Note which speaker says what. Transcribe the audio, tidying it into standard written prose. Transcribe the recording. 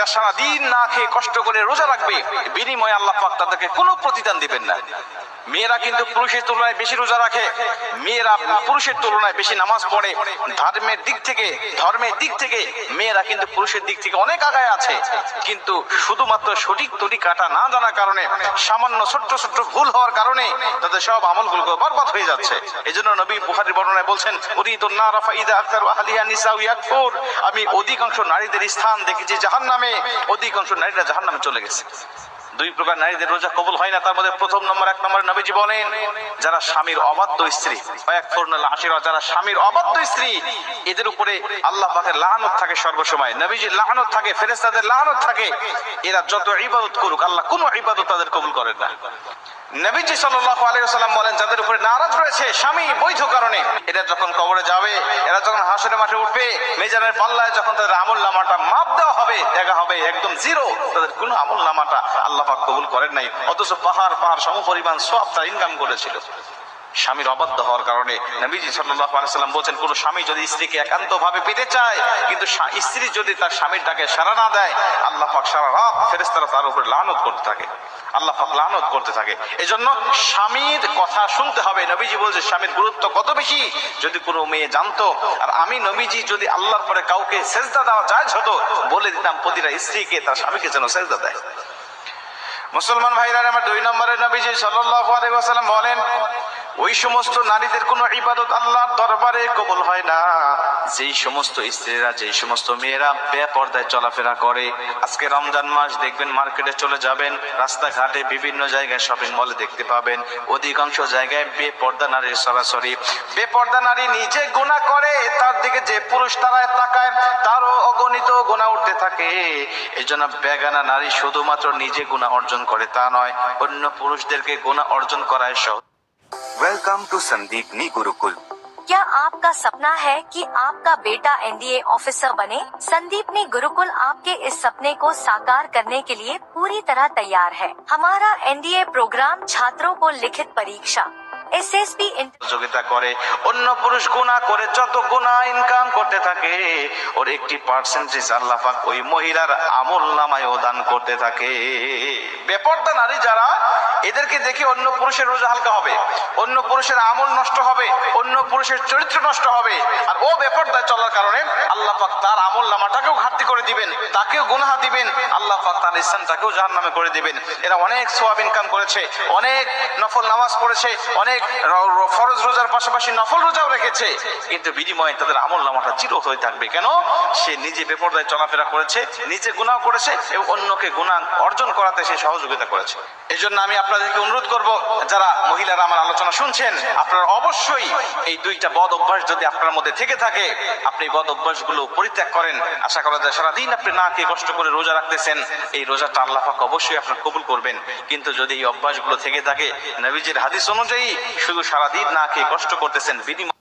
Speaker 1: এরা সারাদিন না খেয়ে কষ্ট করে রোজা রাখবে, বিনিময়ে আল্লাহ পাক তাদেরকে কোনো প্রতিদান দিবেন না। মেয়েরা কিন্তু পুরুষের তুলনায় বেশি রোজা রাখে, মেয়েরা পুরুষের তুলনায় বেশি নামাজ পড়ে, ধর্মের দিক থেকে মেয়েরা কিন্তু পুরুষের দিক থেকে অনেক আগায় আছে। কিন্তু শুধুমাত্র সঠিক তরিকাটা না জানার কারণে, সামান্য ছোট্ট ছোট্ট ভুল হওয়ার কারণে তাদের সব আমলগুলো বরবাদ হয়ে যাচ্ছে। এই জন্য নবী বুখারীর বর্ণনায় বলছেন, উরিদুন নার ফাইদা আকতারু আহলিহা নিসাউ ইয়াকফুর, আমি অধিকাংশ নারীদের স্থান দেখেছি জাহান্নামে, অধিকাংশ নারীরা জাহান্নামে চলে গেছে। দুই প্রকার নারীদের রোজা কবুল হয় না, তার মধ্যে প্রথম নম্বর, এক নম্বরে নবীজি বলেন যারা স্বামীর অবাধ্য স্ত্রী, যারা স্বামীর অবাধ্য স্ত্রী, এদের উপরে আল্লাহ পাকের লাআনত থাকে সর্বসময়, নবীজির লাআনত থাকে, ফেরেশতাদের লাআনত থাকে। এরা যত ইবাদত করুক আল্লাহ কোনো ইবাদত তাদের কবুল করেন না। নবীজি সাল্লাল্লাহু আলাইহি ওয়াসাল্লাম বলেন যাদের উপরে নারাজ রয়েছে স্বামী বৈধ কারণে, এরা যখন কবরে যাবে, এরা যখন হাসরের মাঠে উঠবে, মিজানের পাল্লায় যখন তাদের আমলনামাটা মাপ দেওয়া হবে, দেখা হবে একদম জিরো, তাদের কোনো আমলনামাটা আল্লাহ পাক কবুল করেন নাই, অথচ পাহাড় সমপরিমাণ সওয়াব তারা ইনকাম করেছিল। স্বামীর অবাধ্য হওয়ার কারণে নবীজি সাল্লাল্লাহু আলাইহি ওয়াসাল্লাম বলেন কোন স্বামী যদি স্ত্রীকে একান্তভাবে পেতে চায়, কিন্তু স্ত্রী যদি তার স্বামীর ডাকে সাড়া না দেয়, আল্লাহ পাক সারা রাত ফেরেশতারা তার উপরে লানত করতে থাকে, আল্লাহ পাক লানত করতে থাকে। এজন্য স্বামীর কথা শুনতে হবে। নবীজি বলছে স্বামীর গুরুত্ব কত বেশি যদি কোনো মেয়ে জানতো, আর আমি নবীজি যদি আল্লাহর পরে কাউকে সেজদা দেওয়া জায়েজ হতো, বলে দিতাম প্রতিটা স্ত্রীকে তার স্বামীকে যেন সেজদা দেয়। মুসলমান ভাইরা আমার, দুই নম্বরে নবীজি সাল্লাল্লাহু আলাইহি ওয়াসাল্লাম বলেন ওই সমস্ত নারীদের কোনো ইবাদত আল্লাহর দরবারে কবুল হয় না যেই সমস্ত স্ত্রীরা, যেই সমস্ত মেয়েরা বেপরদায় চলাফেরা করে। আজকে রমজান মাস, দেখবেন মার্কেটে চলে যাবেন, রাস্তাঘাটে বিভিন্ন জায়গায় শপিং মলে দেখতে পাবেন অধিকাংশ জায়গায় বেপর্দা নারীর সরাসরি। বেপর্দা নারী নিজে গুনাহ করে, তার দিকে যে পুরুষ তারায় তাকায় তারও অগণিত গুনাহ উঠতে থাকে। এই জন্য বেগানা নারী শুধুমাত্র নিজে গুনাহ অর্জন করে তা নয়, অন্য পুরুষদেরকে গুনাহ অর্জন করায় সহজ।
Speaker 2: Welcome to Sandipani Gurukul.
Speaker 3: क्या आपका सपना है कि आपका बेटा एनडीए ऑफिसर बने? संदीपनी गुरुकुल आपके इस सपने को साकार करने के लिए पूरी तरह तैयार है। हमारा एनडीए प्रोग्राम छात्रों को लिखित परीक्षा, एसएसबी
Speaker 1: যোগিতা করে, অন্য পুরুষ গুনাহ করে যত গুনাহ ইনকাম করতে থাকে ওর একটি পার্সেন্টেজ আল্লাহ পাক ওই মহিলার আমলনামায় দান করতে থাকে। বেপরদা নারী যারা, এদেরকে দেখে অন্য পুরুষের রোজা হালকা হবে, অন্য পুরুষের আমল নষ্ট হবে, অন্য পুরুষের চরিত্র নষ্ট হবে, আর ও বেপরদায় চলার কারণে আল্লাহ পাক তার আমলনামাটাকেও ঘাটতি করে দিবেন, তাকেও গুনাহ দিবেন, আল্লাহ পাক তার স্থানটাকেও জাহান্নামে করে দিবেন। এরা অনেক সওয়াব ইনকাম করেছে, অনেক নফল নামাজ পড়েছে, অনেক ফরজ রোজার পাশাপাশি নফল রোজাও রেখেছে, কিন্তু বিনিময়ে তাদের আমলনামাটা চির হয়ে থাকবে। কেন? সে নিজে বেপরদায় চলাফেরা করেছে, নিজে গুনাহ করেছে এবং অন্যকে গুনাহ অর্জন করাতে সে সহযোগিতা করেছে। এই জন্য আমি আপনাদেরকে অনুরোধ করব, যারা মহিলারা আমার আলোচনা শুনছেন, আপনারা অবশ্যই এই দুইটা বদ অভ্যাস যদি আপনার মধ্যে থেকে থাকে, আপনি বদ অভ্যাসগুলো পরিত্যাগ করেন। আশা করা যায় সারাদিন আপনি না খেয়ে কষ্ট করে রোজা রাখতেছেন, এই রোজাটা আল্লাহ পাক অবশ্যই আপনার কবুল করবেন। কিন্তু যদি এই অভ্যাসগুলো থেকে থাকে, নবীজির হাদিস অনুযায়ী শুধু সারাদিন না খেয়ে কষ্ট করতেছেন, বিনিময়